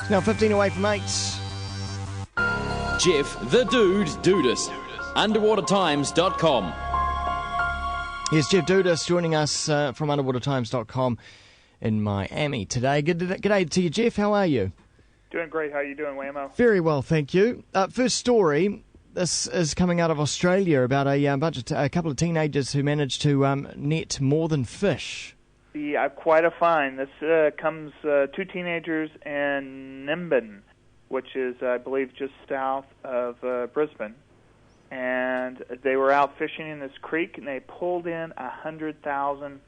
Now 15 away from 8. Jeff the Dude Dudas. underwatertimes.com. Yes, Jeff Dudas joining us from underwatertimes.com in Miami today. Good day to you, Jeff. How are you? Doing great. How are you doing, Wammo? Very well, thank you. First story. This is coming out of Australia about a couple of teenagers who managed to net more than fish. Yeah, quite a find. This comes two teenagers in Nimbin, which is, I believe, just south of Brisbane. And they were out fishing in this creek, and they pulled in 100,000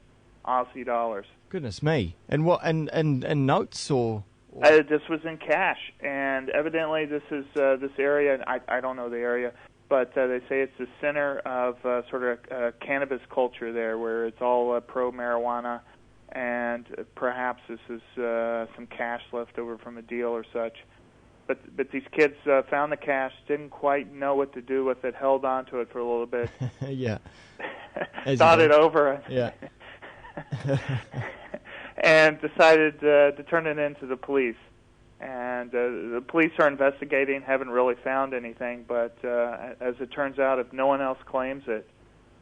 Aussie dollars. Goodness me! And what? And notes or? This was in cash, and evidently this is this area. And I don't know the area, but they say it's the center of sort of cannabis culture there, where it's all pro marijuana, and perhaps this is some cash left over from a deal or such. But these kids found the cash, didn't quite know what to do with it, held on to it for a little bit. Yeah. Thought it over. Yeah. And decided to turn it in to the police. And the police are investigating, haven't really found anything, but as it turns out, if no one else claims it,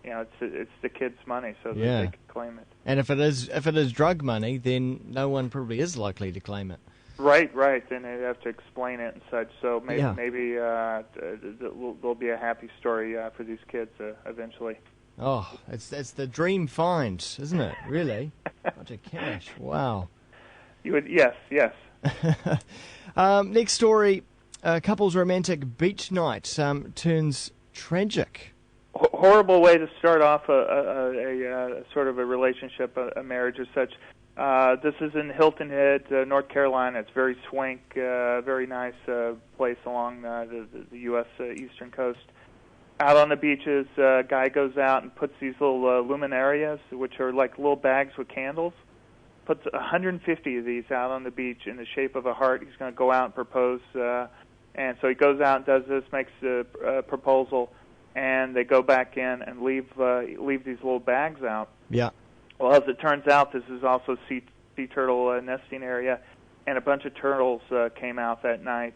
you know, it's the kids' money, so that they can claim it. And if it is drug money, then no one probably is likely to claim it. Right. Then they'd have to explain it and such. So maybe there'll be a happy story for these kids eventually. Oh, it's the dream find, isn't it? Really, bunch of cash. Wow. Yes. Next story: couple's romantic beach night turns tragic. Horrible way to start off a sort of a relationship, a marriage or such. This is in Hilton Head, North Carolina. It's very swank, very nice place along the U.S. Eastern coast. Out on the beaches, a guy goes out and puts these little luminarias, which are like little bags with candles. Puts 150 of these out on the beach in the shape of a heart. He's going to go out and propose. And so he goes out and does this, makes a proposal, and they go back in and leave these little bags out. Yeah. Well, as it turns out, this is also sea turtle nesting area, and a bunch of turtles came out that night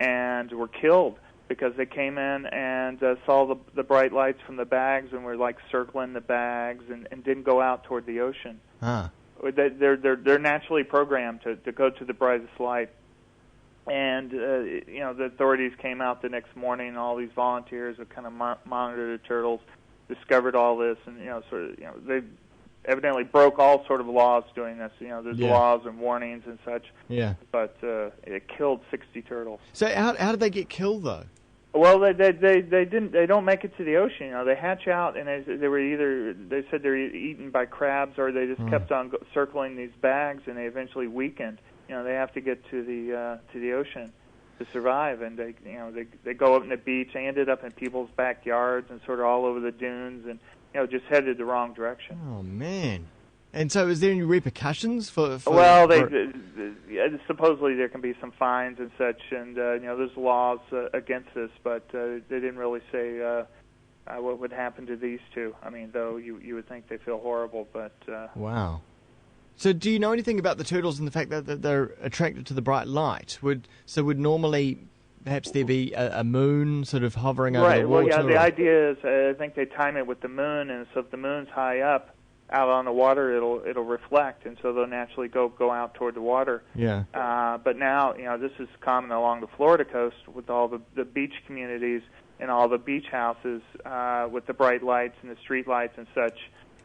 and were killed because they came in and saw the bright lights from the bags and were like circling the bags and didn't go out toward the ocean. Huh. They're naturally programmed to go to the brightest light. And the authorities came out the next morning, and all these volunteers who kind of monitor the turtles discovered all this, and they evidently broke all sort of laws doing this. There's laws and warnings and such. Yeah. But it killed 60 turtles. So how did they get killed though? Well, they don't make it to the ocean. They hatch out, and they said they were eaten by crabs, or they just kept on circling these bags, and they eventually weakened. They have to get to the ocean to survive, and they go up on the beach. They ended up in people's backyards and sort of all over the dunes, and just headed the wrong direction. Oh man! And so, is there any repercussions for Well, supposedly there can be some fines and such, and there's laws against this, but they didn't really say what would happen to these two. I mean, though you would think they feel horrible, but wow. So, do you know anything about the turtles and the fact that they're attracted to the bright light? Would normally perhaps there be a moon sort of hovering over the water? Right. Well, the idea is I think they time it with the moon, and so if the moon's high up out on the water, it'll reflect, and so they'll naturally go out toward the water. Yeah. But now, this is common along the Florida coast with all the beach communities and all the beach houses with the bright lights and the street lights and such.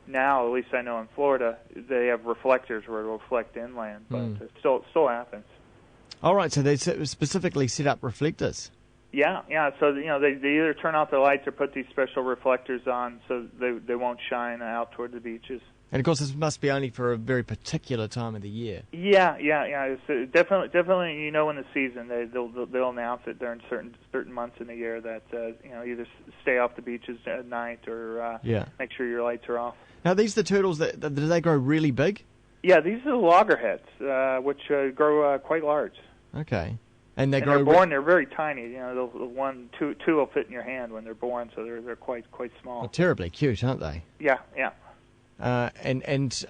Now, at least I know in Florida, they have reflectors where it'll reflect inland, but it still happens. All right, so they specifically set up reflectors. Yeah. So they either turn off their lights or put these special reflectors on so they won't shine out toward the beaches. And of course, this must be only for a very particular time of the year. Yeah. It's definitely, in the season they'll announce it during certain months in the year that either stay off the beaches at night or make sure your lights are off. Now, these are the turtles do they grow really big? Yeah, these are the loggerheads, which grow quite large. Okay. And they're born. They're very tiny. Two will fit in your hand when they're born, so they're quite small. Well, terribly cute, aren't they? Yeah. And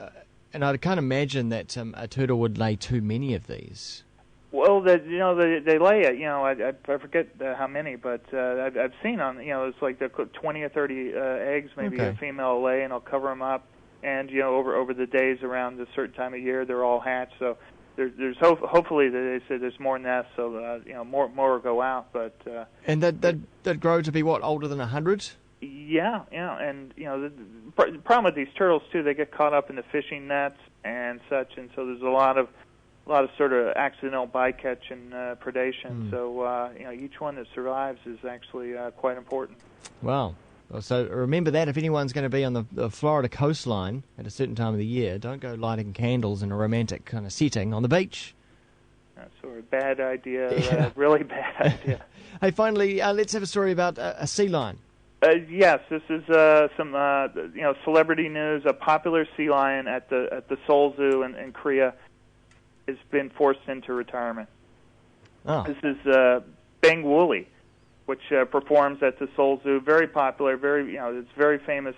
I can't imagine that a turtle would lay too many of these. Well, they lay it. I forget how many, but I've seen on. It's like the 20 or 30 eggs, maybe Okay. a female will lay, and I'll cover them up. And over the days around a certain time of year, they're all hatched. So there's hopefully they say there's more nests, so more will go out. But and that grow to be what, older than 100? Yeah, and the problem with these turtles too, they get caught up in the fishing nets and such, and so there's a lot of sort of accidental bycatch and predation. So each one that survives is actually quite important. Wow. So remember that if anyone's going to be on the Florida coastline at a certain time of the year, don't go lighting candles in a romantic kind of setting on the beach. That's sort of a bad idea, Yeah. really bad idea. Hey, finally, let's have a story about a sea lion. Yes, this is some celebrity news. A popular sea lion at the Seoul Zoo in Korea has been forced into retirement. Oh. This is Bang Wooly, which performs at the Seoul Zoo. Very popular, it's very famous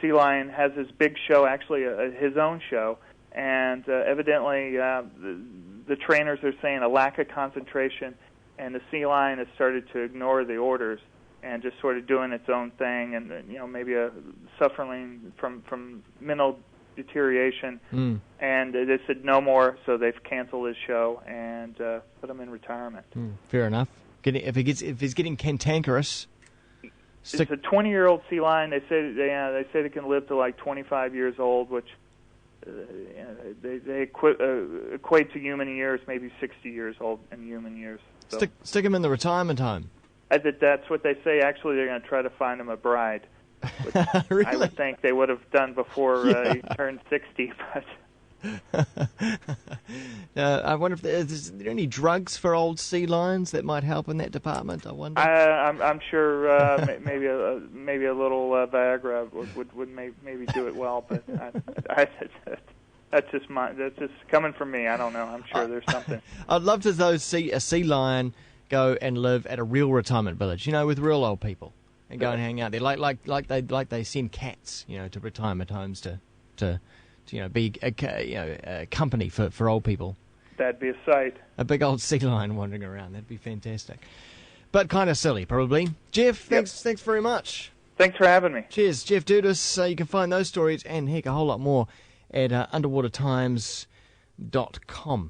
sea lion. Has his big show, actually his own show, and evidently the trainers are saying a lack of concentration, and the sea lion has started to ignore the orders and just sort of doing its own thing, and maybe suffering from mental deterioration. And they said no more, so they've canceled his show and put him in retirement. Fair enough. If he's getting cantankerous, It's a 20-year-old sea lion. They say they can live to like 25 years old, which they equate to human years, maybe 60 years old in human years. So stick him in the retirement home. that's what they say. Actually, they're going to try to find him a bride, which Really? I would think they would have done before he turned 60. But I wonder if is there any drugs for old sea lions that might help in that department. I wonder. I'm sure maybe a little Viagra would maybe do it well, but that's just coming from me. I don't know. I'm sure there's something. I'd love to see a sea lion go and live at a real retirement village, with real old people, and go and hang out there, like they send cats, to retirement homes to be a company for old people. That'd be a sight. A big old sea lion wandering around. That'd be fantastic. But kind of silly, probably. Jeff, thanks very much. Thanks for having me. Cheers. Jeff Dudas. You can find those stories and, heck, a whole lot more at underwatertimes.com.